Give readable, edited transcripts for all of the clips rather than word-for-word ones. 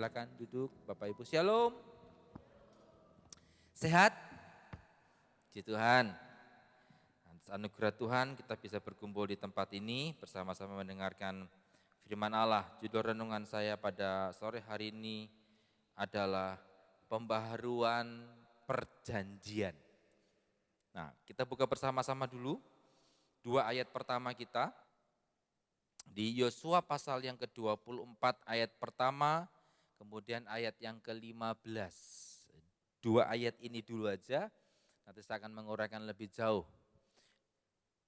Silakan duduk Bapak Ibu. Shalom. Sehat? Puji Tuhan. Atas anugerah Tuhan kita bisa berkumpul di tempat ini bersama-sama mendengarkan firman Allah. Judul renungan saya pada sore hari ini adalah pembaharuan perjanjian. Nah, kita buka bersama-sama dulu dua ayat pertama kita. Di Yosua pasal yang ke-24 ayat pertama, kemudian ayat yang ke-15. Dua ayat ini dulu aja, nanti saya akan menguraikan lebih jauh.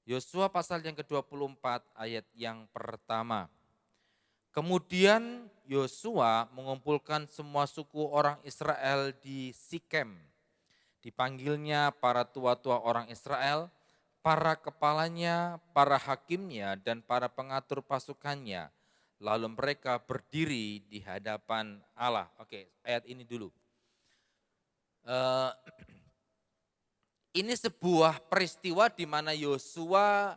Yosua pasal yang ke-24 ayat yang pertama. Kemudian Yosua mengumpulkan semua suku orang Israel di Sikem. Dipanggilnya para tua-tua orang Israel, para kepalanya, para hakimnya, dan para pengatur pasukannya. Lalu mereka berdiri di hadapan Allah. Oke, ayat ini dulu. Ini sebuah peristiwa di mana Yosua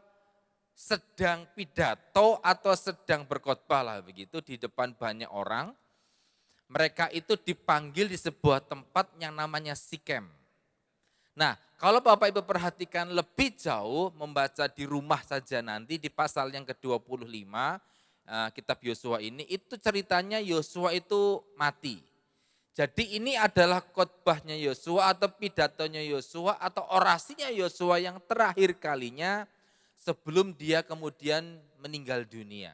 sedang pidato atau sedang berkhotbah lah begitu di depan banyak orang. Mereka itu dipanggil di sebuah tempat yang namanya Sikem. Nah, kalau Bapak Ibu perhatikan lebih jauh, membaca di rumah saja nanti di pasal yang ke-25 kitab Yosua ini, itu ceritanya Yosua itu mati. Jadi ini adalah khotbahnya Yosua atau pidatonya Yosua atau orasinya Yosua yang terakhir kalinya sebelum dia kemudian meninggal dunia.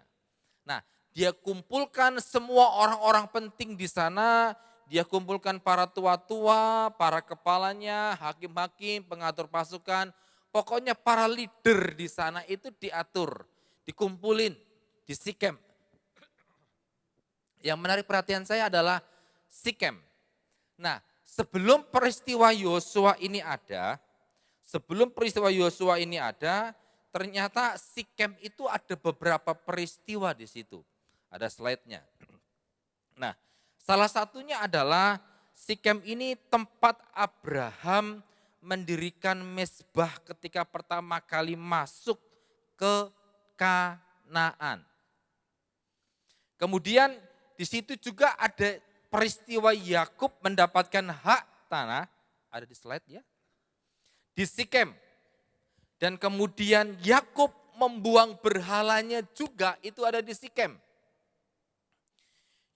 Nah, dia kumpulkan semua orang-orang penting di sana. Dia kumpulkan para tua-tua, para kepalanya, hakim-hakim, pengatur pasukan. Pokoknya para leader di sana itu diatur, dikumpulin di Sikem. Yang menarik perhatian saya adalah Sikem. Nah, sebelum peristiwa Yosua ini ada, ternyata Sikem itu ada beberapa peristiwa di situ. Ada slide-nya. Nah, salah satunya adalah Sikem ini tempat Abraham mendirikan mezbah ketika pertama kali masuk ke Kanaan. Kemudian di situ juga ada peristiwa Yakub mendapatkan hak tanah, ada di slide ya, di Sikem. Dan kemudian Yakub membuang berhalanya juga itu ada di Sikem.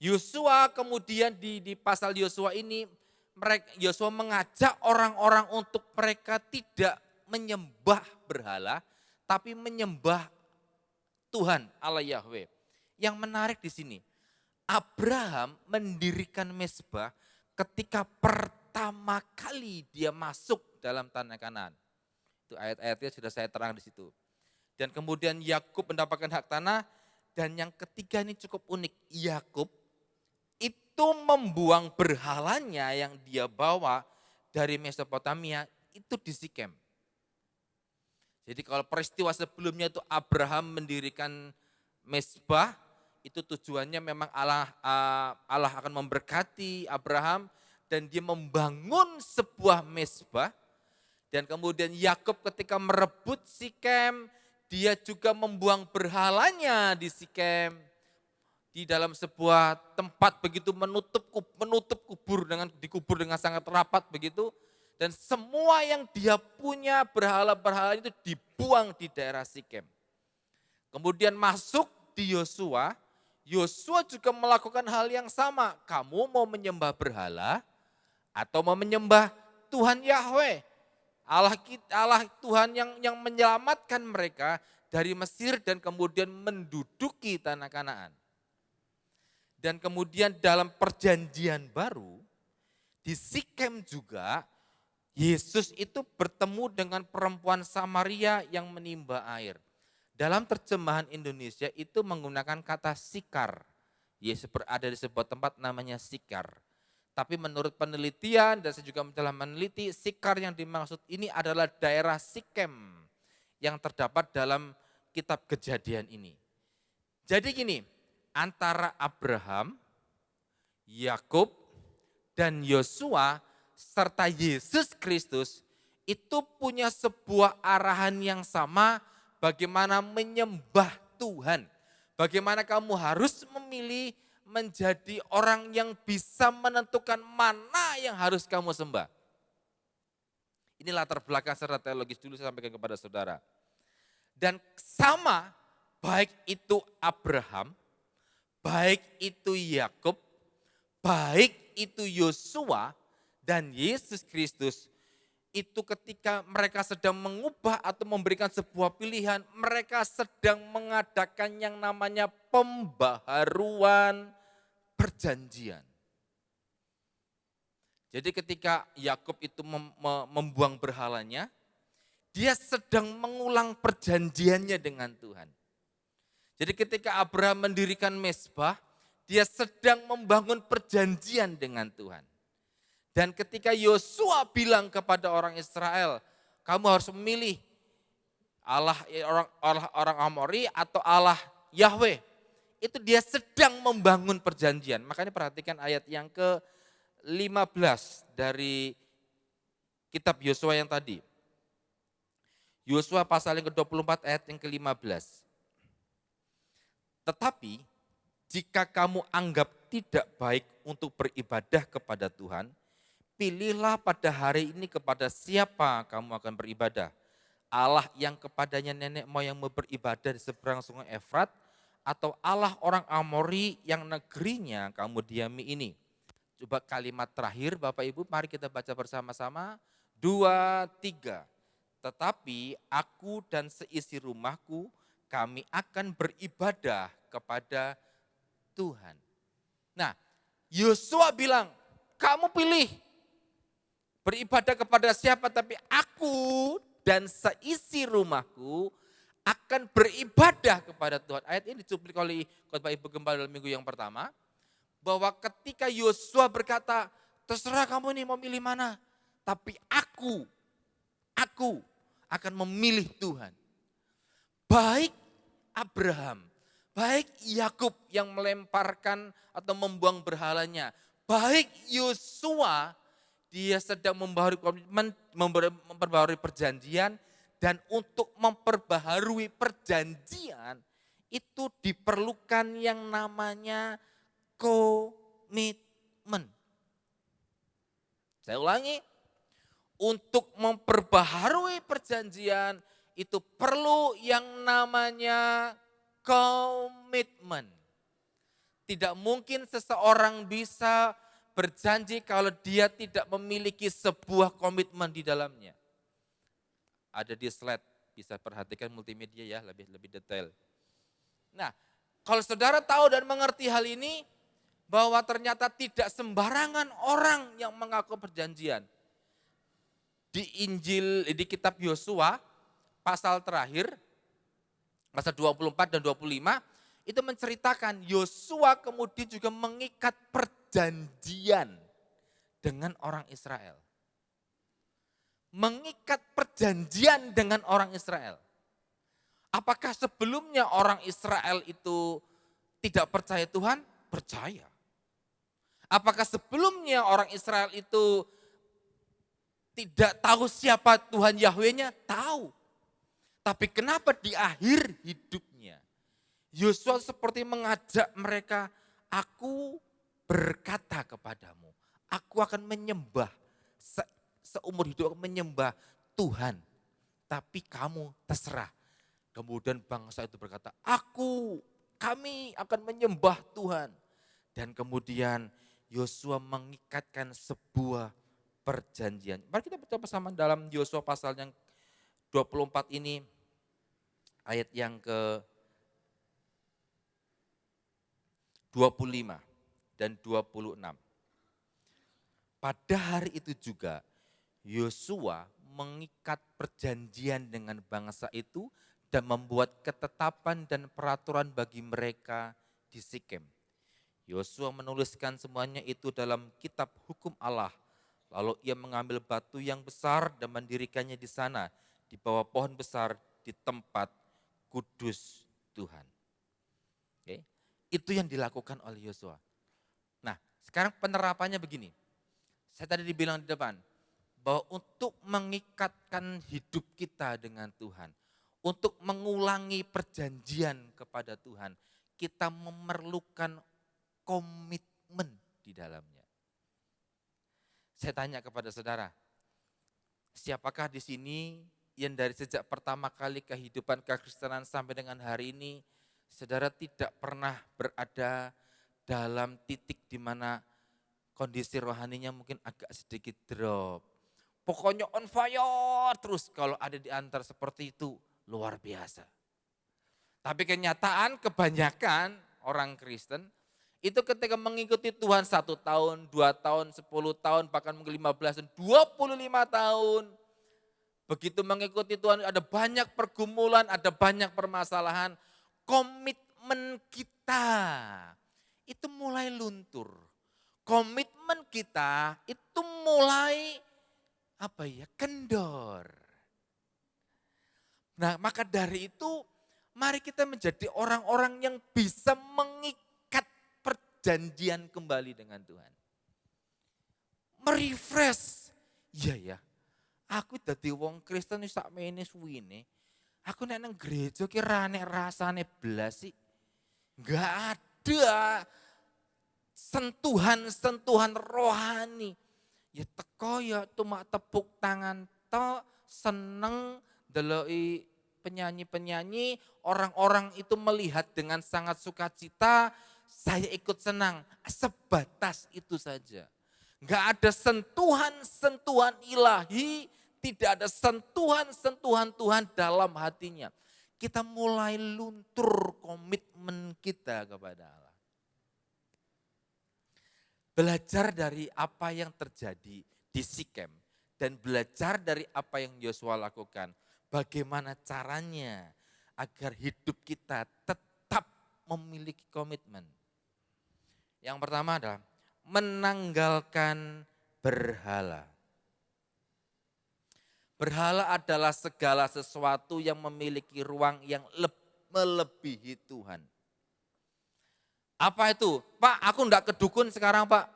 Yosua kemudian di pasal Yosua ini, Yosua mengajak orang-orang untuk mereka tidak menyembah berhala, tapi menyembah Tuhan Allah Yahweh. Yang menarik di sini, Abraham mendirikan mezbah ketika pertama kali dia masuk dalam tanah Kanaan. Itu ayat-ayatnya sudah saya terang di situ. Dan kemudian Yakub mendapatkan hak tanah, dan yang ketiga ini cukup unik, Yakub itu membuang berhalanya yang dia bawa dari Mesopotamia itu di Sikem. Jadi kalau peristiwa sebelumnya itu Abraham mendirikan mezbah, itu tujuannya memang Allah akan memberkati Abraham dan dia membangun sebuah mezbah. Dan kemudian Yakub ketika merebut Sikem, dia juga membuang berhalanya di Sikem. Di dalam sebuah tempat begitu menutup kubur dikubur dengan sangat rapat begitu, dan semua yang dia punya berhala-berhala itu dibuang di daerah Sikem. Kemudian masuk di Yosua, Yosua juga melakukan hal yang sama. Kamu mau menyembah berhala atau mau menyembah Tuhan Yahweh? Allah Tuhan yang menyelamatkan mereka dari Mesir dan kemudian menduduki tanah Kanaan. Dan kemudian dalam perjanjian baru, di Sikem juga, Yesus itu bertemu dengan perempuan Samaria yang menimba air. Dalam terjemahan Indonesia itu menggunakan kata sikar. Yesus berada di sebuah tempat namanya Sikar. Tapi menurut penelitian, dan saya juga telah meneliti, Sikar yang dimaksud ini adalah daerah Sikem yang terdapat dalam kitab Kejadian ini. Jadi gini, antara Abraham, Yakub, dan Yosua serta Yesus Kristus itu punya sebuah arahan yang sama bagaimana menyembah Tuhan. Bagaimana kamu harus memilih menjadi orang yang bisa menentukan mana yang harus kamu sembah. Ini latar belakang secara teologis dulu saya sampaikan kepada saudara. Dan sama, baik itu Abraham, baik itu Yakub, baik itu Yosua dan Yesus Kristus, itu ketika mereka sedang mengubah atau memberikan sebuah pilihan, mereka sedang mengadakan yang namanya pembaharuan perjanjian. Jadi ketika Yakub itu membuang berhalanya, dia sedang mengulang perjanjiannya dengan Tuhan. Jadi ketika Abraham mendirikan mezbah, dia sedang membangun perjanjian dengan Tuhan. Dan ketika Yosua bilang kepada orang Israel, kamu harus memilih Allah orang Amori atau Allah Yahweh. Itu dia sedang membangun perjanjian. Makanya perhatikan ayat yang ke-15 dari kitab Yosua yang tadi. Yosua pasal yang ke-24 ayat yang ke-15. Tetapi jika kamu anggap tidak baik untuk beribadah kepada Tuhan, pilihlah pada hari ini kepada siapa kamu akan beribadah. Allah yang kepadanya nenek moyangmu beribadah di seberang sungai Efrat, atau Allah orang Amori yang negerinya kamu diami ini. Coba kalimat terakhir Bapak Ibu, mari kita baca bersama-sama. 2, 3. Tetapi aku dan seisi rumahku, kami akan beribadah kepada Tuhan. Nah, Yosua bilang, kamu pilih beribadah kepada siapa, tapi aku dan seisi rumahku akan beribadah kepada Tuhan. Ayat ini dicuplik oleh khotbah Ibu Gembala dalam minggu yang pertama, bahwa ketika Yosua berkata, terserah kamu nih mau milih mana, tapi aku akan memilih Tuhan. Baik Abraham, baik Yakub yang melemparkan atau membuang berhalanya, baik Yosua, dia sedang membaharui komitmen, memperbaharui perjanjian, dan untuk memperbaharui perjanjian itu diperlukan yang namanya komitmen. Saya ulangi, untuk memperbaharui perjanjian itu perlu yang namanya komitmen. Tidak mungkin seseorang bisa berjanji kalau dia tidak memiliki sebuah komitmen di dalamnya. Ada di slide, bisa perhatikan multimedia ya, lebih detail. Nah, kalau saudara tahu dan mengerti hal ini, bahwa ternyata tidak sembarangan orang yang mengaku perjanjian. Di Injil, di kitab Yosua, pasal terakhir, pasal 24 dan 25, itu menceritakan Yosua kemudian juga mengikat perjanjian dengan orang Israel. Mengikat perjanjian dengan orang Israel. Apakah sebelumnya orang Israel itu tidak percaya Tuhan? Percaya. Apakah sebelumnya orang Israel itu tidak tahu siapa Tuhan Yahweh-nya? Tahu. Tapi kenapa di akhir hidupnya Yosua seperti mengajak mereka, aku berkata kepadamu, aku akan menyembah, seumur hidup aku menyembah Tuhan. Tapi kamu terserah. Kemudian bangsa itu berkata, kami akan menyembah Tuhan. Dan kemudian Yosua mengikatkan sebuah perjanjian. Mari kita baca bersama dalam Yosua pasal yang 24 ini, ayat yang ke 25 dan 26. Pada hari itu juga Yosua mengikat perjanjian dengan bangsa itu dan membuat ketetapan dan peraturan bagi mereka di Sikem. Yosua menuliskan semuanya itu dalam kitab hukum Allah. Lalu ia mengambil batu yang besar dan mendirikannya di sana, di bawah pohon besar di tempat kudus Tuhan. Oke. Itu yang dilakukan oleh Yosua. Nah, sekarang penerapannya begini. Saya tadi dibilang di depan, bahwa untuk mengikatkan hidup kita dengan Tuhan, untuk mengulangi perjanjian kepada Tuhan, kita memerlukan komitmen di dalamnya. Saya tanya kepada saudara, siapakah di sini yang dari sejak pertama kali kehidupan kekristenan sampai dengan hari ini, saudara tidak pernah berada dalam titik di mana kondisi rohaninya mungkin agak sedikit drop. Pokoknya on fire terus, kalau ada di antara seperti itu luar biasa. Tapi kenyataan kebanyakan orang Kristen itu ketika mengikuti Tuhan 1 tahun, 2 tahun, 10 tahun, bahkan mungkin 15 dan 25 tahun. Begitu mengikuti Tuhan ada banyak pergumulan, ada banyak permasalahan. Komitmen kita itu mulai luntur. Komitmen kita itu mulai kendor. Nah, maka dari itu mari kita menjadi orang-orang yang bisa mengikat perjanjian kembali dengan Tuhan. Merefresh. Iya ya. Aku dadi wong Kristen wis sakmene suwine. Aku nek nang gereja ki ra nek rasane blas sih. Enggak ada sentuhan-sentuhan rohani. Ya teko ya cuma tepuk tangan tok, seneng deloki penyanyi-penyanyi, orang-orang itu melihat dengan sangat sukacita, saya ikut senang. Sebatas itu saja. Enggak ada sentuhan-sentuhan ilahi, tidak ada sentuhan-sentuhan Tuhan dalam hatinya. Kita mulai luntur komitmen kita kepada Allah. Belajar dari apa yang terjadi di Sikem dan belajar dari apa yang Yosua lakukan. Bagaimana caranya agar hidup kita tetap memiliki komitmen. Yang pertama adalah menanggalkan berhala. Berhala adalah segala sesuatu yang memiliki ruang yang melebihi Tuhan. Apa itu? Pak, aku enggak kedukun sekarang Pak.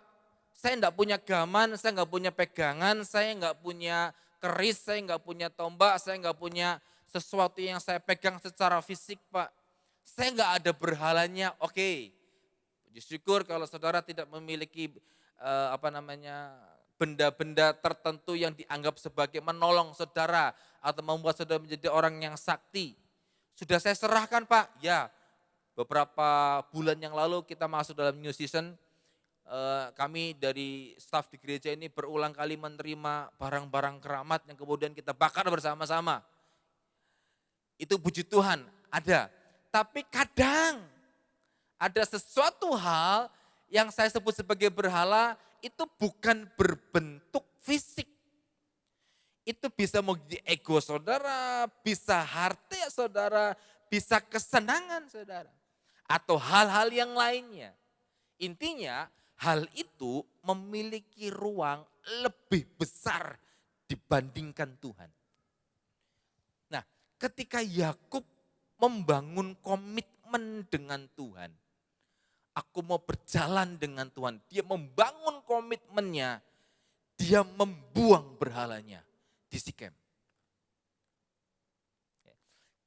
Saya enggak punya gaman, saya enggak punya pegangan, saya enggak punya keris, saya enggak punya tombak, saya enggak punya sesuatu yang saya pegang secara fisik Pak. Saya enggak ada berhalanya, oke. Puji syukur kalau saudara tidak memiliki benda-benda tertentu yang dianggap sebagai menolong saudara atau membuat saudara menjadi orang yang sakti. Sudah saya serahkan Pak, ya. Beberapa bulan yang lalu kita masuk dalam new season, kami dari staf di gereja ini berulang kali menerima barang-barang keramat yang kemudian kita bakar bersama-sama. Itu puji Tuhan, ada. Tapi kadang ada sesuatu hal yang saya sebut sebagai berhala itu bukan berbentuk fisik. Itu bisa menjadi ego saudara, bisa harta saudara, bisa kesenangan saudara. Atau hal-hal yang lainnya. Intinya hal itu memiliki ruang lebih besar dibandingkan Tuhan. Nah, ketika Yakub membangun komitmen dengan Tuhan, aku mau berjalan dengan Tuhan. Dia membangun komitmennya, dia membuang berhalanya di Sikem.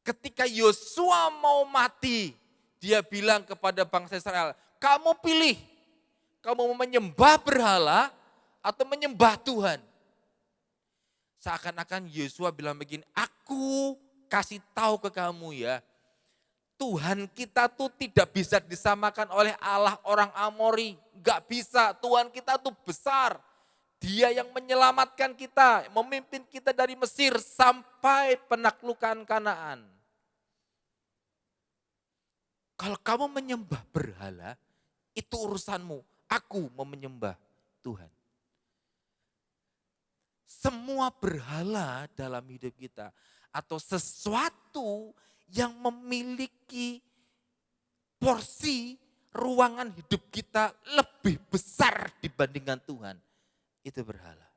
Ketika Yosua mau mati, dia bilang kepada bangsa Israel, kamu pilih, kamu mau menyembah berhala atau menyembah Tuhan. Seakan-akan Yosua bilang begini, aku kasih tahu ke kamu ya, Tuhan kita tuh tidak bisa disamakan oleh Allah orang Amori. Gak bisa, Tuhan kita tuh besar. Dia yang menyelamatkan kita, memimpin kita dari Mesir sampai penaklukan Kanaan. Kalau kamu menyembah berhala, itu urusanmu. Aku mau menyembah Tuhan. Semua berhala dalam hidup kita atau sesuatu yang memiliki porsi ruangan hidup kita lebih besar dibandingkan Tuhan, itu berhala.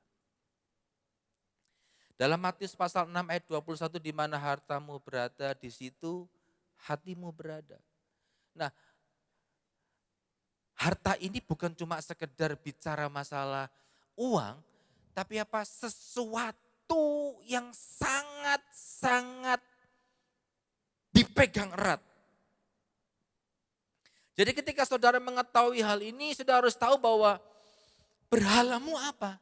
Dalam Matius pasal 6 ayat 21, di mana hartamu berada, di situ hatimu berada. Nah, harta ini bukan cuma sekedar bicara masalah uang, tapi apa? Sesuatu yang sangat-sangat dipegang erat. Jadi ketika saudara mengetahui hal ini, saudara harus tahu bahwa berhalamu apa?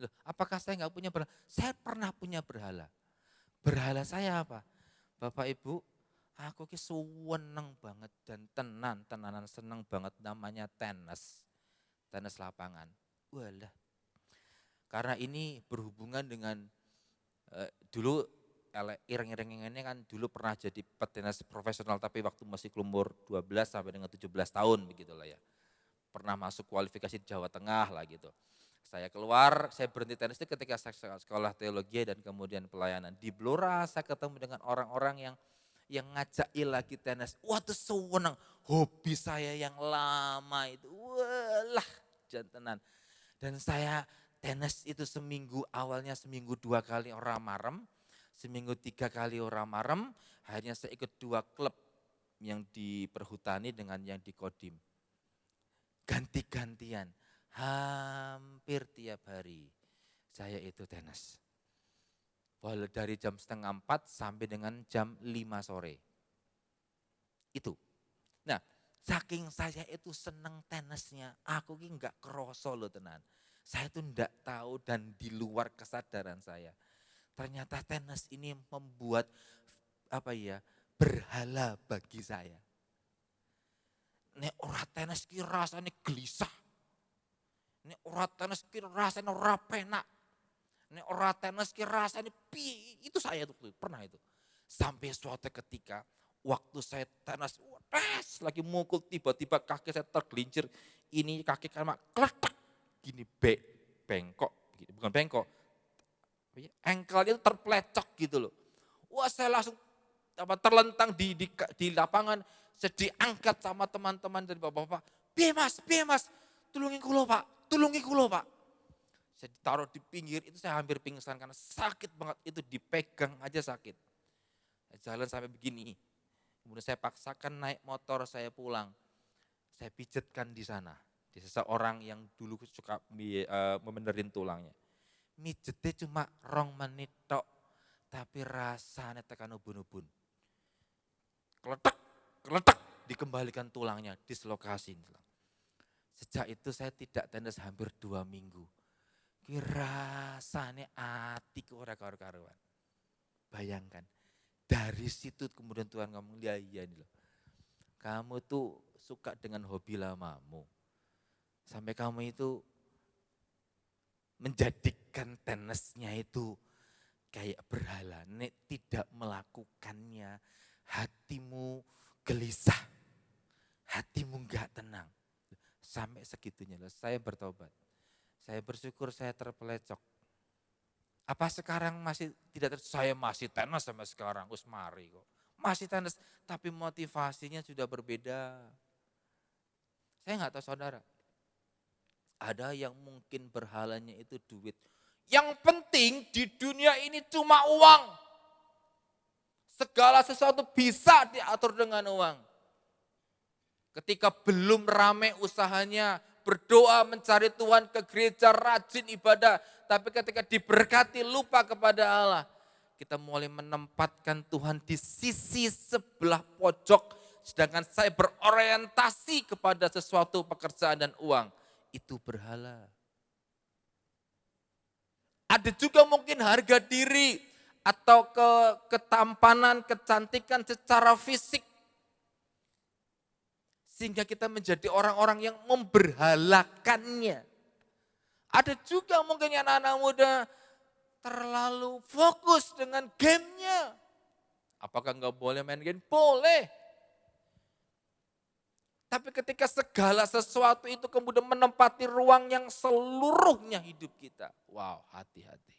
Loh, apakah saya nggak punya berhala? Saya pernah punya berhala. Berhala saya apa? Bapak Ibu, aku ki seneng banget dan tenanan seneng banget namanya tenis lapangan. Walah, karena ini berhubungan dengan dulu iring-iring ini kan dulu pernah jadi petenis profesional tapi waktu masih umur 12 sampai dengan 17 tahun begitulah ya. Pernah masuk kualifikasi Jawa Tengah lah gitu. Saya keluar, saya berhenti tenis itu ketika saya sekolah teologi dan kemudian pelayanan. Di Blora saya ketemu dengan orang-orang yang ngajak lagi tenis. Wah itu seneng, hobi saya yang lama itu. Walah jantenan. Dan saya tenis itu awalnya seminggu 2 kali orang marem, seminggu 3 kali orang marem, akhirnya saya ikut 2 klub yang di Perhutani dengan yang di Kodim. Ganti-gantian, hampir tiap hari saya itu tenis. Walau dari jam 3:30 sampai dengan jam 5 sore. Itu. Nah, saking saya itu seneng tenisnya, aku ini enggak kroso loh tenan. Saya tuh enggak tahu dan di luar kesadaran saya. Ternyata tenis ini membuat berhala bagi saya. Nek ora tenis ki rasane gelisah. Nek ora tenis ki rasane ora penak. Nek ora tenis ki rasane itu saya tuh pernah itu. Sampai suatu ketika waktu saya tenis, lagi mukul tiba-tiba kaki saya tergelincir. Ini kaki kan kletak gini bengkok, bukan bengkok. Engkelnya terplecok gitu loh. Wah saya langsung terlentang di lapangan, saya diangkat sama teman-teman dari bapak-bapak. Piye mas, tulungi kulo pak. Saya ditaruh di pinggir, itu saya hampir pingsan karena sakit banget, itu dipegang aja sakit. Saya jalan sampai begini, kemudian saya paksakan naik motor saya pulang. Saya pijetkan di sana, di seseorang yang dulu suka membenerin tulangnya. Mijetnya cuma 2 menit tok, tapi rasanya tekan ubun-ubun. Keletak, dikembalikan tulangnya, dislokasi. Sejak itu saya tidak tenis hampir 2 minggu. Rasanya hati ora karuan. Bayangkan, dari situ kemudian Tuhan ngomong, iya nih loh. Kamu tuh suka dengan hobi lamamu. Sampai kamu itu menjadikan tenisnya itu kayak berhala. Nek tidak melakukannya, hatimu gelisah, hatimu enggak tenang. Sampai segitunya loh, saya bertobat. Saya bersyukur saya terpelecok. Apa sekarang masih tidak saya masih tenis sampai sekarang, mari kok. Masih tenis, tapi motivasinya sudah berbeda. Saya enggak tahu saudara. Ada yang mungkin berhalanya itu duit. Yang penting di dunia ini cuma uang. Segala sesuatu bisa diatur dengan uang. Ketika belum rame usahanya, berdoa mencari Tuhan ke gereja, rajin ibadah. Tapi ketika diberkati lupa kepada Allah. Kita mulai menempatkan Tuhan di sisi sebelah pojok. Sedangkan saya berorientasi kepada sesuatu pekerjaan dan uang. Itu berhala. Ada juga mungkin harga diri atau ketampanan, kecantikan secara fisik. Sehingga kita menjadi orang-orang yang memberhalakannya. Ada juga mungkin yang anak-anak muda terlalu fokus dengan gamenya. Apakah enggak boleh main game? Boleh. Tapi ketika segala sesuatu itu kemudian menempati ruang yang seluruhnya hidup kita. Wow, hati-hati.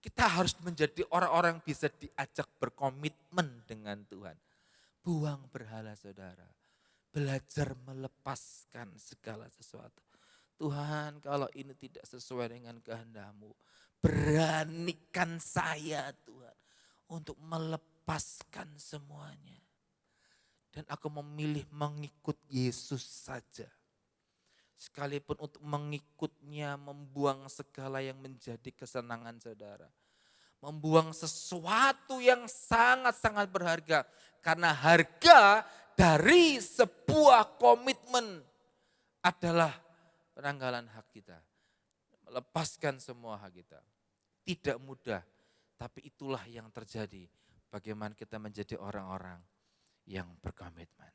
Kita harus menjadi orang-orang yang bisa diajak berkomitmen dengan Tuhan. Buang berhala saudara. Belajar melepaskan segala sesuatu. Tuhan kalau ini tidak sesuai dengan kehendak-Mu, beranikan saya Tuhan untuk melepaskan semuanya. Dan aku memilih mengikut Yesus saja. Sekalipun untuk mengikutnya membuang segala yang menjadi kesenangan saudara. membuang sesuatu yang sangat-sangat berharga. Karena harga dari sebuah komitmen adalah penanggalan hak kita. Melepaskan semua hak kita. Tidak mudah, tapi itulah yang terjadi. Bagaimana kita menjadi orang-orang yang berkomitmen.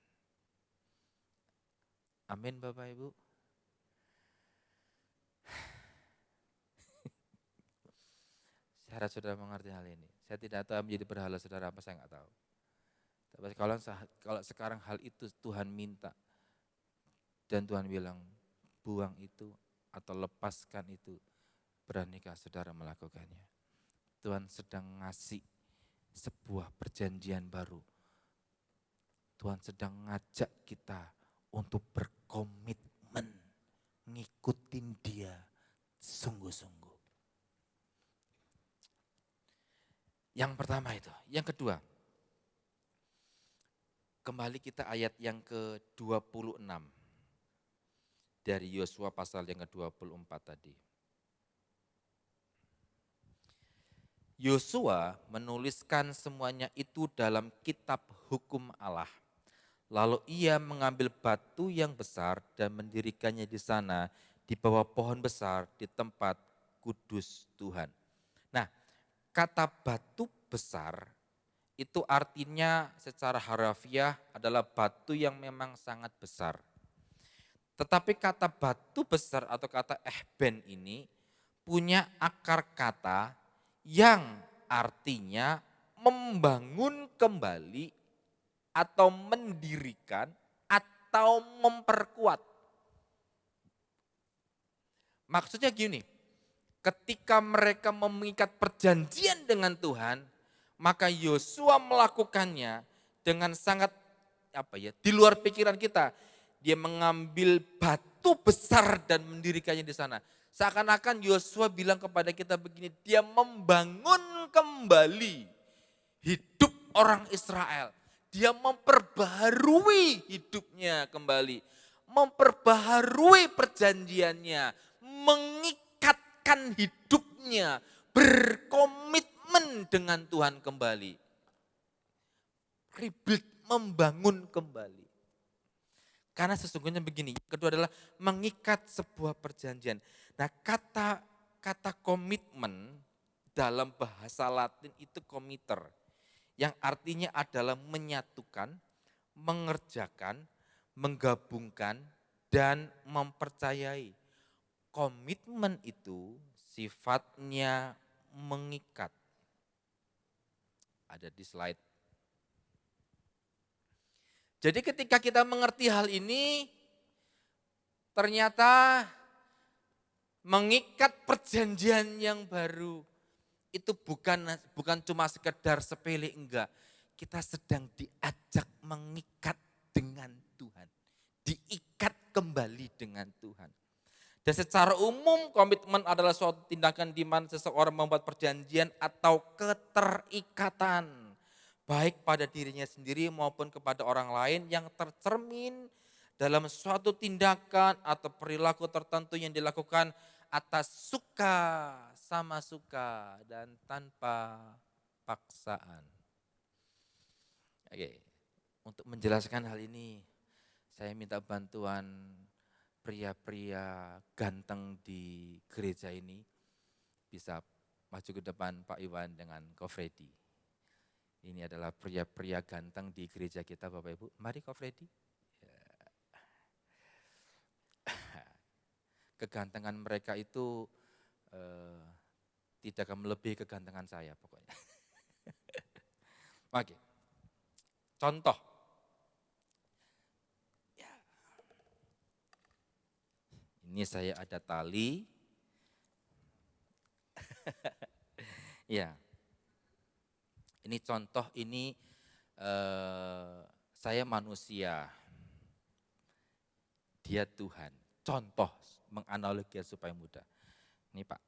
Amin Bapak Ibu. Saya harap saudara mengerti hal ini. Saya tidak tahu menjadi berhala saudara apa, saya nggak tahu. Tapi kalau sekarang hal itu Tuhan minta, dan Tuhan bilang, buang itu atau lepaskan itu, beranikah saudara melakukannya? Tuhan sedang ngasih sebuah perjanjian baru. Tuhan sedang ngajak kita untuk berkomitmen, ngikutin Dia sungguh-sungguh. Yang pertama itu. Yang kedua, kembali kita ayat yang ke-26 dari Yosua pasal yang ke-24 tadi. Yosua menuliskan semuanya itu dalam kitab hukum Allah. Lalu ia mengambil batu yang besar dan mendirikannya di sana di bawah pohon besar di tempat kudus Tuhan. Nah, kata batu besar itu artinya secara harafiah adalah batu yang memang sangat besar. Tetapi kata batu besar atau kata ehben ini punya akar kata yang artinya membangun kembali atau mendirikan atau memperkuat. Maksudnya gini, ketika mereka mengikat perjanjian dengan Tuhan, maka Yosua melakukannya dengan sangat di luar pikiran kita. Dia mengambil batu besar dan mendirikannya di sana. Seakan-akan Yosua bilang kepada kita begini, dia membangun kembali hidup orang Israel. Dia memperbaharui hidupnya kembali, memperbaharui perjanjiannya, mengikatkan hidupnya, berkomitmen dengan Tuhan kembali. Rebuild, membangun kembali. Karena sesungguhnya begini, yang kedua adalah mengikat sebuah perjanjian. Nah, kata komitmen dalam bahasa Latin itu komiter, yang artinya adalah menyatukan, mengerjakan, menggabungkan, dan mempercayai. Komitmen itu sifatnya mengikat. Ada di slide. Jadi ketika kita mengerti hal ini, ternyata mengikat perjanjian yang baru itu bukan cuma sekedar sepele, enggak. Kita sedang diajak mengikat dengan Tuhan. Diikat kembali dengan Tuhan. Dan secara umum komitmen adalah suatu tindakan di mana seseorang membuat perjanjian atau keterikatan. Baik pada dirinya sendiri maupun kepada orang lain yang tercermin dalam suatu tindakan atau perilaku tertentu yang dilakukan atas suka sama suka dan tanpa paksaan. Oke, untuk menjelaskan hal ini saya minta bantuan pria-pria ganteng di gereja ini. Bisa maju ke depan Pak Iwan dengan Ko Freddy. Ini adalah pria-pria ganteng di gereja kita Bapak Ibu. Mari Ko Freddy. Kegantengan mereka itu tidak akan melebihi kegantengan saya pokoknya. Oke, contoh. Ya. Ini saya ada tali. Ya, ini contoh, ini saya manusia, dia Tuhan. Contoh menganalogikan supaya mudah. Ini Pak.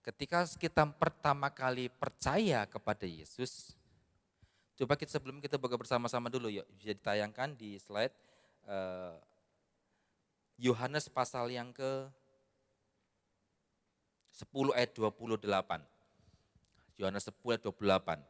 Ketika kita pertama kali percaya kepada Yesus, coba sebelum kita buka bersama-sama dulu yuk, bisa ditayangkan di slide Yohanes pasal yang ke 10 ayat 28. Yohanes 10 ayat 28.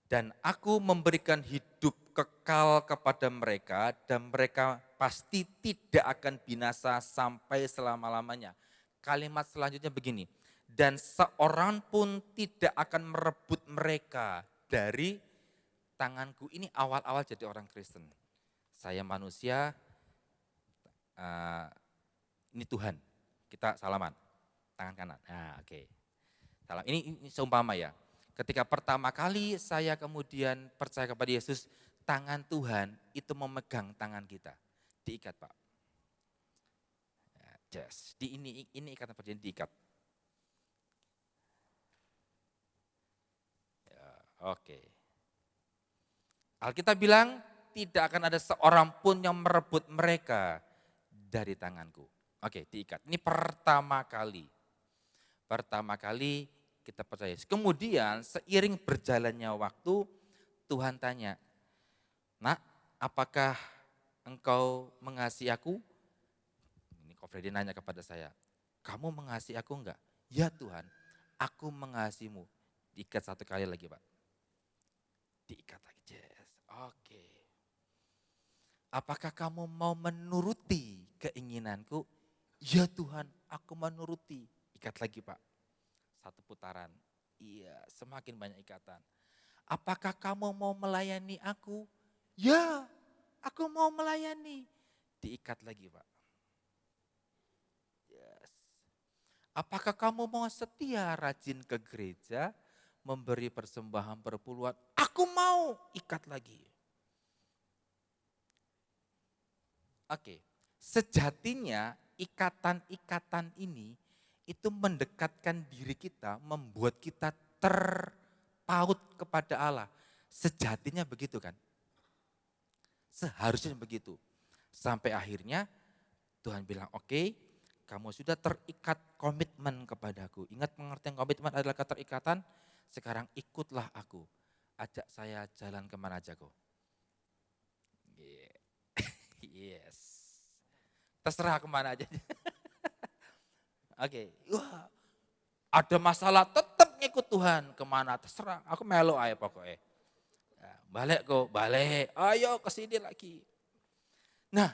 Dan aku memberikan hidup kekal kepada mereka dan mereka pasti tidak akan binasa sampai selama-lamanya. Kalimat selanjutnya begini, dan seorang pun tidak akan merebut mereka dari tanganku. Ini awal-awal jadi orang Kristen. Saya manusia, ini Tuhan, kita salaman, tangan kanan. Nah, oke. Salam. Ini seumpama ya. Ketika pertama kali saya kemudian percaya kepada Yesus, tangan Tuhan itu memegang tangan kita. Diikat, Pak. Yes. Ini ikatan perjanjian diikat. Ya, oke. Alkitab bilang tidak akan ada seorang pun yang merebut mereka dari tanganku. Oke, diikat. Ini pertama kali. Pertama kali kita percaya. Kemudian seiring berjalannya waktu, Tuhan tanya, nak, apakah engkau mengasihi aku? Ini Ko Freddy nanya kepada saya, kamu mengasihi aku enggak? Ya Tuhan, aku mengasihimu. Diikat satu kali lagi, Pak. Diikat lagi, yes. Oke. Apakah kamu mau menuruti keinginanku? Ya Tuhan, aku menuruti. Ikat lagi, Pak. Satu putaran. Iya, semakin banyak ikatan. Apakah kamu mau melayani aku? Ya, aku mau melayani. Diikat lagi, Pak. Yes. Apakah kamu mau setia rajin ke gereja, memberi persembahan perpuluhan? Aku mau. Ikat lagi. Oke, sejatinya ikatan-ikatan ini itu mendekatkan diri kita, membuat kita terpaut kepada Allah. Sejatinya begitu kan? Seharusnya begitu. Sampai akhirnya Tuhan bilang, oke, kamu sudah terikat komitmen kepadaku. Ingat pengertian komitmen adalah keterikatan, sekarang ikutlah aku. Ajak saya jalan kemana aja kok. Yes. Terserah kemana aja. Oke, wah, ada masalah tetap ngikut Tuhan kemana terserah. Aku melo aja pokoknya. Nah, balik kok, balik. Ayo ke sini lagi. Nah,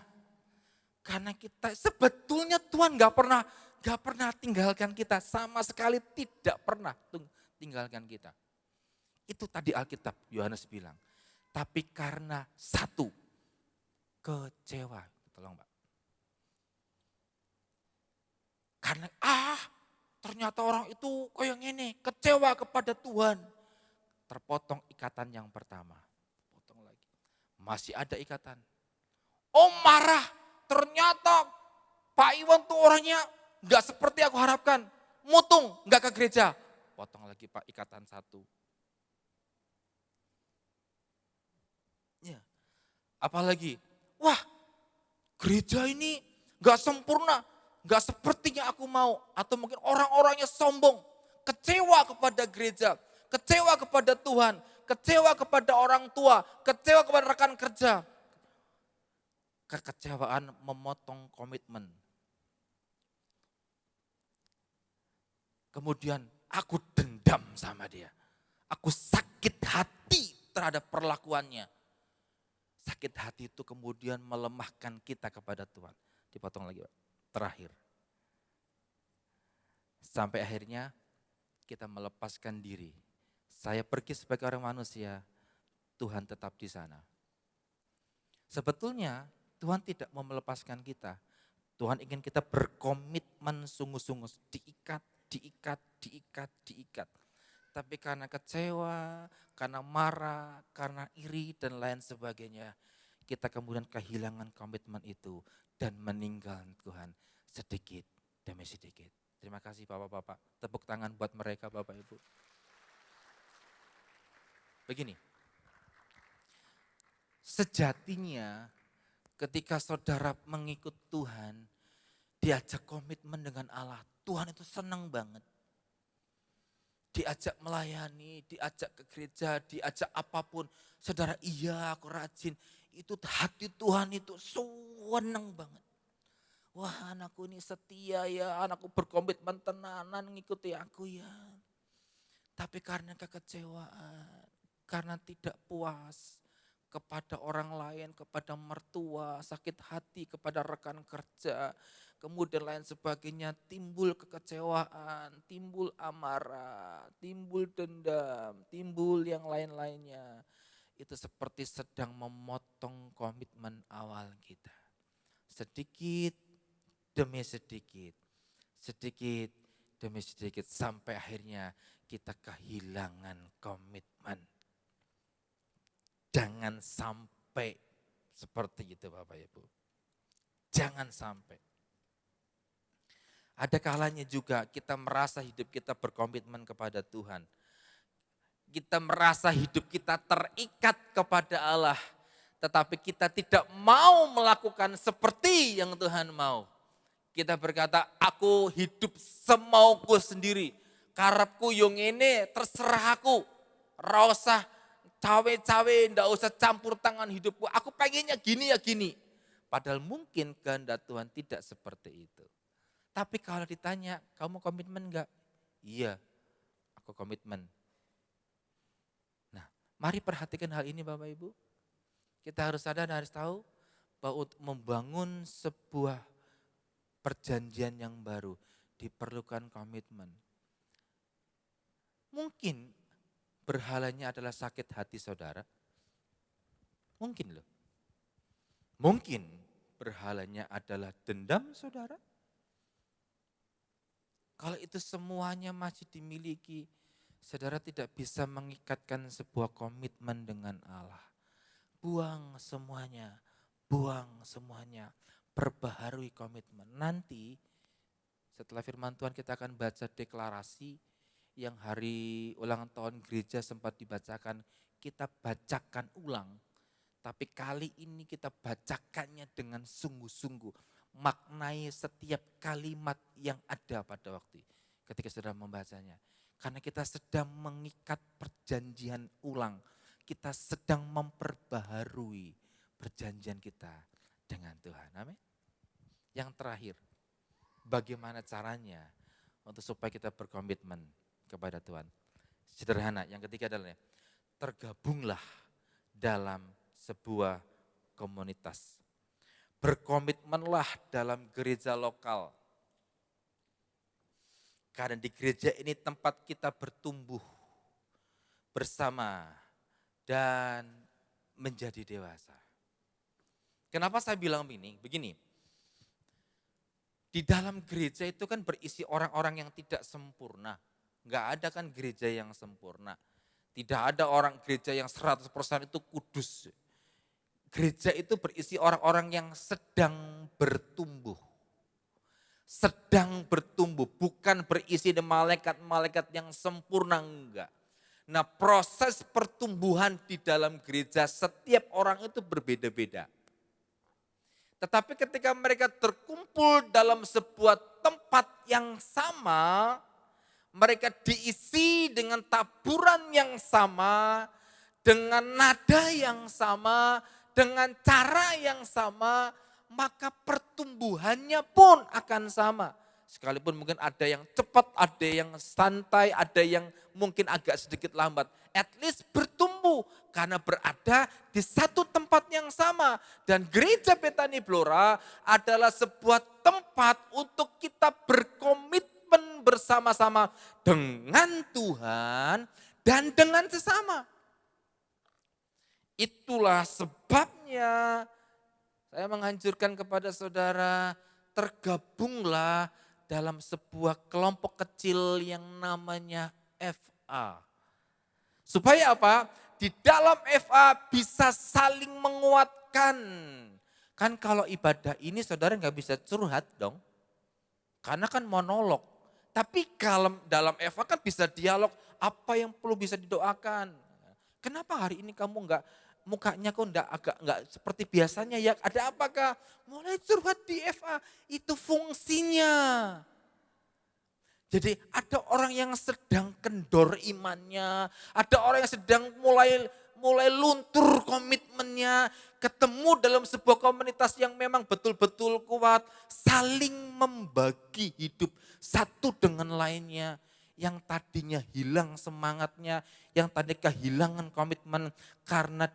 karena kita sebetulnya Tuhan gak pernah tinggalkan kita, sama sekali tidak pernah tinggalkan kita. Itu tadi Alkitab Yohanes bilang. Tapi karena satu, kecewa. Tolong Pak. Karena ternyata orang itu kayak gini, kecewa kepada Tuhan. Terpotong ikatan yang pertama. Potong lagi. Masih ada ikatan. Oh marah, ternyata Pak Iwan tuh orangnya gak seperti aku harapkan. Mutung, gak ke gereja. Potong lagi Pak, ikatan satu. Ya, apalagi, wah gereja ini gak sempurna. Gak sepertinya aku mau, atau mungkin orang-orangnya sombong, kecewa kepada gereja, kecewa kepada Tuhan, kecewa kepada orang tua, kecewa kepada rekan kerja. Kekecewaan memotong komitmen. Kemudian aku dendam sama dia. Aku sakit hati terhadap perlakuannya. Sakit hati itu kemudian melemahkan kita kepada Tuhan. Dipotong lagi Pak. Terakhir. Sampai akhirnya kita melepaskan diri. Saya pergi sebagai orang manusia, Tuhan tetap di sana. Sebetulnya Tuhan tidak mau melepaskan kita. Tuhan ingin kita berkomitmen sungguh-sungguh, diikat. Tapi karena kecewa, karena marah, karena iri dan lain sebagainya, kita kemudian kehilangan komitmen itu dan meninggalkan Tuhan sedikit demi sedikit. Terima kasih Bapak-Bapak, tepuk tangan buat mereka Bapak Ibu. Begini, sejatinya ketika saudara mengikut Tuhan, diajak komitmen dengan Allah, Tuhan itu senang banget. Diajak melayani, diajak ke gereja, diajak apapun. Saudara, iya aku rajin. Itu hati Tuhan itu senang banget. Wah, anakku ini setia ya, anakku berkomitmen tenanan ngikuti aku ya. Tapi karena kekecewaan, karena tidak puas kepada orang lain, kepada mertua, sakit hati kepada rekan kerja, kemudian lain sebagainya, timbul kekecewaan, timbul amarah, timbul dendam, timbul yang lain-lainnya. Itu seperti sedang memotong komitmen awal kita. Sedikit demi sedikit, sedikit demi sedikit sampai akhirnya kita kehilangan komitmen. Jangan sampai seperti itu Bapak Ibu. Jangan sampai. Ada kalanya juga kita merasa hidup kita berkomitmen kepada Tuhan. Kita merasa hidup kita terikat kepada Allah. Tetapi kita tidak mau melakukan seperti yang Tuhan mau. Kita berkata, aku hidup semauku sendiri. Karepku yang ini terserah aku. Rausah cawe-cawe, ndak usah campur tangan hidupku. Aku pengennya gini ya gini. Padahal mungkin kehendak Tuhan tidak seperti itu. Tapi kalau ditanya, kamu komitmen enggak? Iya, aku komitmen. Nah, mari perhatikan hal ini Bapak Ibu. Kita harus sadar dan harus tahu bahwa untuk membangun sebuah perjanjian yang baru diperlukan komitmen. Mungkin berhalanya adalah sakit hati saudara. Mungkin loh. Mungkin berhalanya adalah dendam saudara. Kalau itu semuanya masih dimiliki, saudara tidak bisa mengikatkan sebuah komitmen dengan Allah. Buang semuanya, perbaharui komitmen. Nanti setelah firman Tuhan kita akan baca deklarasi yang hari ulang tahun gereja sempat dibacakan, kita bacakan ulang. Tapi kali ini kita bacakannya dengan sungguh-sungguh. Maknai setiap kalimat yang ada pada waktu ketika saudara membacanya. Karena kita sedang mengikat perjanjian ulang. Kita sedang memperbaharui perjanjian kita dengan Tuhan. Amin. Yang terakhir, bagaimana caranya untuk supaya kita berkomitmen kepada Tuhan. Sederhana, yang ketiga adalah tergabunglah dalam sebuah komunitas. Berkomitmenlah dalam gereja lokal. Karena di gereja ini tempat kita bertumbuh bersama dan menjadi dewasa. Kenapa saya bilang ini? Begini, di dalam gereja itu kan berisi orang-orang yang tidak sempurna. Enggak ada kan gereja yang sempurna. Tidak ada orang gereja yang 100% itu kudus. Gereja itu berisi orang-orang yang sedang bertumbuh. Sedang bertumbuh, bukan berisi malaikat-malaikat yang sempurna, enggak. Nah, proses pertumbuhan di dalam gereja setiap orang itu berbeda-beda. Tetapi ketika mereka terkumpul dalam sebuah tempat yang sama, mereka diisi dengan taburan yang sama, dengan nada yang sama, dengan cara yang sama, maka pertumbuhannya pun akan sama. Sekalipun mungkin ada yang cepat, ada yang santai, ada yang mungkin agak sedikit lambat. At least bertumbuh karena berada di satu tempat yang sama. Dan gereja Betani Blora adalah sebuah tempat untuk kita berkomitmen bersama-sama dengan Tuhan dan dengan sesama. Itulah sebabnya saya menganjurkan kepada saudara, tergabunglah dalam sebuah kelompok kecil yang namanya FA. Supaya apa? Di dalam FA bisa saling menguatkan. Kan kalau ibadah ini saudara nggak bisa curhat dong. Karena kan monolog. Tapi kalau dalam FA kan bisa dialog, apa yang perlu bisa didoakan. Kenapa hari ini kamu enggak, mukanya kok enggak seperti biasanya ya? Ada apakah? Mulai curhat di FA, itu fungsinya. Jadi ada orang yang sedang kendor imannya, ada orang yang sedang mulai mulai luntur komitmennya, ketemu dalam sebuah komunitas yang memang betul-betul kuat, saling membagi hidup satu dengan lainnya. Yang tadinya hilang semangatnya, yang tadi kehilangan komitmen karena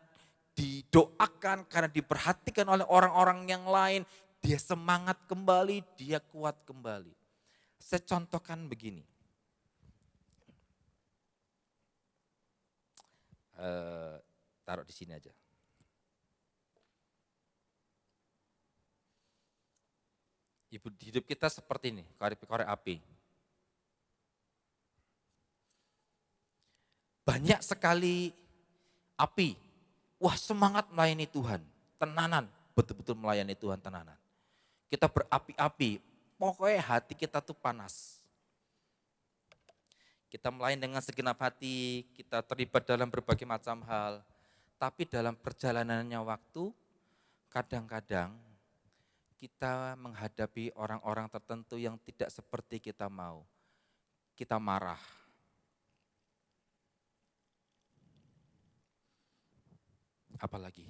didoakan, karena diperhatikan oleh orang-orang yang lain, dia semangat kembali, dia kuat kembali. Saya contohkan begini. Taruh di sini aja. Hidup kita seperti ini, korek api. Banyak sekali api. Wah, semangat melayani Tuhan, tenanan, betul-betul melayani Tuhan tenanan. Kita berapi-api, pokoknya hati kita tuh panas. Kita melayani dengan segenap hati, kita terlibat dalam berbagai macam hal. Tapi dalam perjalanannya waktu, kadang-kadang kita menghadapi orang-orang tertentu yang tidak seperti kita mau. Kita marah. Apalagi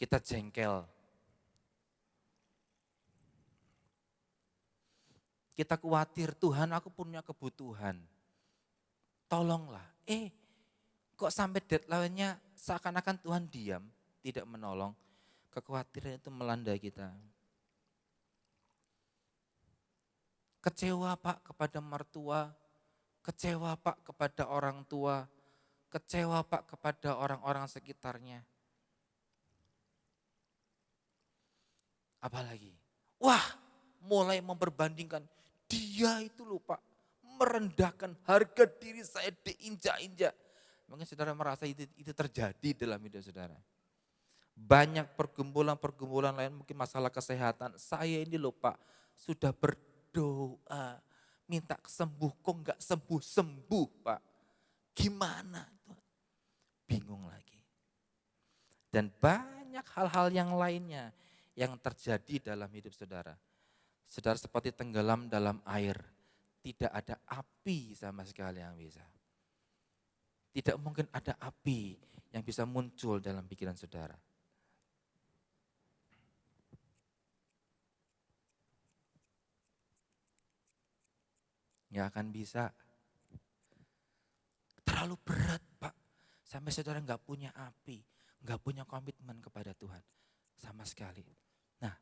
kita jengkel. Kita khawatir, Tuhan aku punya kebutuhan. Tolonglah. Kok sampai deadline-nya seakan-akan Tuhan diam, tidak menolong. Kekhawatiran itu melanda kita. Kecewa Pak kepada mertua, kecewa Pak kepada orang tua, kecewa Pak kepada orang-orang sekitarnya. Apalagi, wah mulai memperbandingkan, dia itu loh Pak, merendahkan harga diri saya diinjak-injak. Mungkin saudara merasa itu terjadi dalam hidup saudara. Banyak pergumulan-pergumulan lain, mungkin masalah kesehatan. Saya ini loh Pak, sudah berdoa, minta sembuh, kok enggak sembuh-sembuh Pak. Gimana? Bingung lagi. Dan banyak hal-hal yang lainnya yang terjadi dalam hidup saudara. Saudara seperti tenggelam dalam air, tidak ada api sama sekali yang bisa. Tidak mungkin ada api yang bisa muncul dalam pikiran saudara. Nggak akan bisa. Terlalu berat Pak, sampai saudara nggak punya api, nggak punya komitmen kepada Tuhan sama sekali. Nah,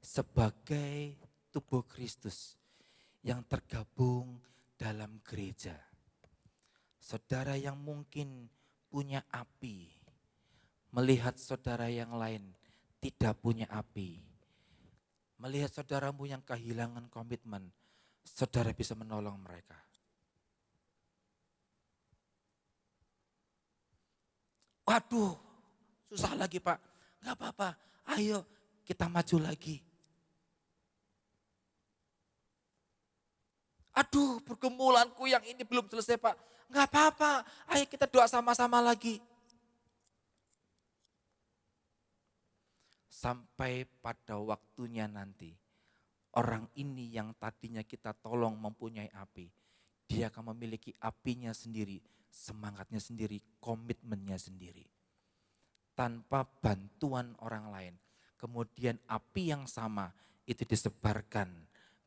sebagai tubuh Kristus yang tergabung dalam gereja, saudara yang mungkin punya api, melihat saudara yang lain tidak punya api, melihat saudaramu yang kehilangan komitmen, saudara bisa menolong mereka. Waduh, susah lagi Pak. Enggak apa-apa, ayo kita maju lagi. Aduh, pergumulanku yang ini belum selesai Pak. Enggak apa-apa, ayo kita doa sama-sama lagi. Sampai pada waktunya nanti, orang ini yang tadinya kita tolong mempunyai api, dia akan memiliki apinya sendiri, semangatnya sendiri, komitmennya sendiri. Tanpa bantuan orang lain. Kemudian api yang sama itu disebarkan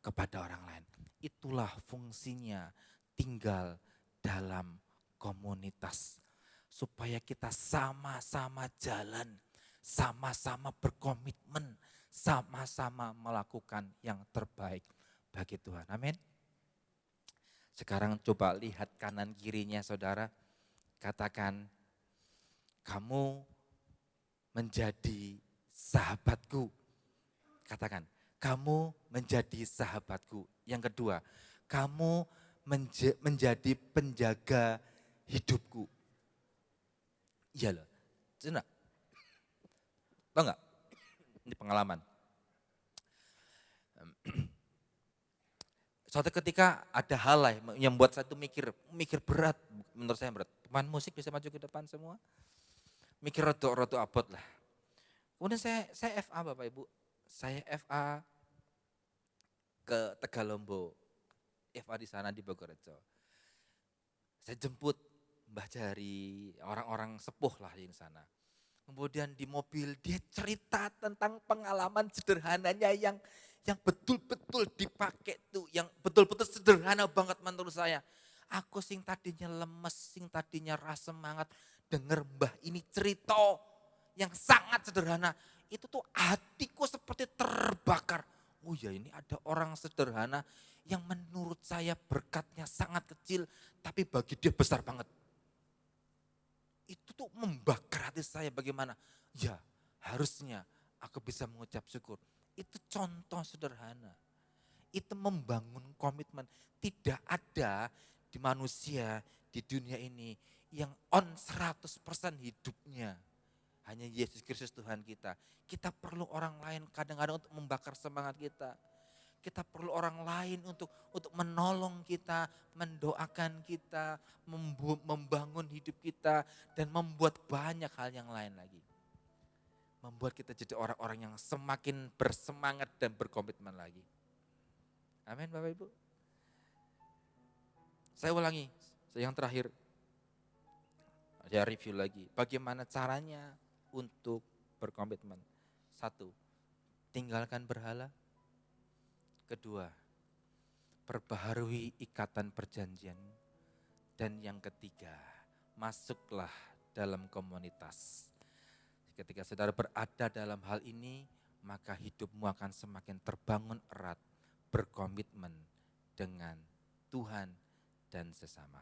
kepada orang lain. Itulah fungsinya tinggal dalam komunitas. Supaya kita sama-sama jalan, sama-sama berkomitmen, sama-sama melakukan yang terbaik bagi Tuhan. Amin. Sekarang coba lihat kanan kirinya saudara, katakan, kamu menjadi sahabatku. Katakan, kamu menjadi sahabatku. Yang kedua, kamu menjadi penjaga hidupku. Iya loh, enggak? Tahu enggak? Ini pengalaman. Suatu ketika ada hal lah yang membuat saya itu mikir berat, menurut saya berat. Pemain musik bisa maju ke depan semua. Mikir roto abot lah. Kemudian saya FA Bapak Ibu, saya FA ke Tegalombo, FA di sana di Bogorjo. Saya jemput Mbah Jari, orang-orang sepuh lah di sana. Kemudian di mobil dia cerita tentang pengalaman sederhananya yang betul-betul dipakai tuh, yang betul-betul sederhana banget menurut saya. Aku sing tadinya lemes, sing tadinya rasa semangat, denger mbah ini cerita yang sangat sederhana. Itu tuh hatiku seperti terbakar. Oh ya ini ada orang sederhana yang menurut saya berkatnya sangat kecil, tapi bagi dia besar banget. Itu tuh membakar hati saya bagaimana. Ya harusnya aku bisa mengucap syukur. Itu contoh sederhana. Itu membangun komitmen. Tidak ada di manusia di dunia ini yang on 100% hidupnya. Hanya Yesus Kristus Tuhan kita. Kita perlu orang lain kadang-kadang untuk membakar semangat kita. Kita perlu orang lain untuk menolong kita, mendoakan kita, membangun hidup kita, dan membuat banyak hal yang lain lagi. Membuat kita jadi orang-orang yang semakin bersemangat dan berkomitmen lagi. Amin Bapak Ibu. Saya ulangi, yang terakhir. Saya review lagi, bagaimana caranya untuk berkomitmen. 1, tinggalkan berhala. 2, perbaharui ikatan perjanjian. Dan yang ketiga, masuklah dalam komunitas. Ketika saudara berada dalam hal ini, maka hidupmu akan semakin terbangun erat, berkomitmen dengan Tuhan dan sesama.